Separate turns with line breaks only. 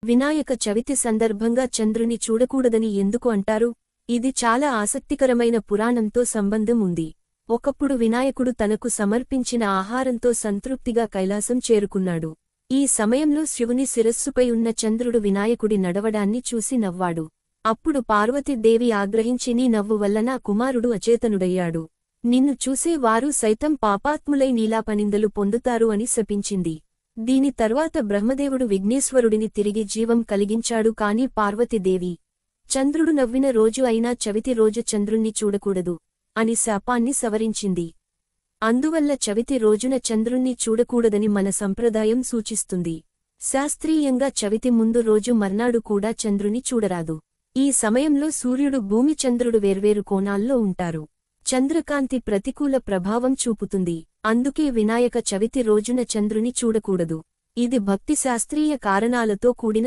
వినాయక చవితి సందర్భంగా చంద్రుని చూడకూడదని ఎందుకు అంటారు? ఇది చాలా ఆసక్తికరమైన పురాణంతో సంబంధం ఉంది. ఒకప్పుడు వినాయకుడు తనకు సమర్పించిన ఆహారంతో సంతృప్తిగా కైలాసం చేరుకున్నాడు. ఈ సమయంలో శివుని శిరస్సుపై ఉన్న చంద్రుడు వినాయకుడి నడవడాన్ని చూసి నవ్వాడు. అప్పుడు పార్వతీదేవి ఆగ్రహించి నీ నవ్వు వల్ల నా కుమారుడు అచేతనుడయ్యాడు. నిన్ను చూసే వారు సైతం పాపాత్ములై నీలాపనిందలు పొందుతారు అని శపించింది. దీని తర్వాత బ్రహ్మదేవుడు విఘ్నేశ్వరుడిని తిరిగి జీవం కలిగించాడు. కాని పార్వతీదేవి చంద్రుడు నవ్విన రోజు అయినా చవితి రోజు చంద్రుణ్ణి చూడకూడదు అని శాపాన్ని సవరించింది. అందువల్ల చవితి రోజున చంద్రుణ్ణి చూడకూడదని మన సంప్రదాయం సూచిస్తుంది. శాస్త్రీయంగా చవితి ముందు రోజు మర్నాడు కూడా చంద్రుని చూడరాదు. ఈ సమయంలో సూర్యుడు భూమి చంద్రుడు వేర్వేరు కోణాల్లో ఉంటారు. చంద్రకాంతి ప్రతికూల ప్రభావం చూపుతుంది. అందుకే వినాయక చవితి రోజున చంద్రుని చూడకూడదు. ఇది భక్తి శాస్త్రీయ కారణాలతో కూడిన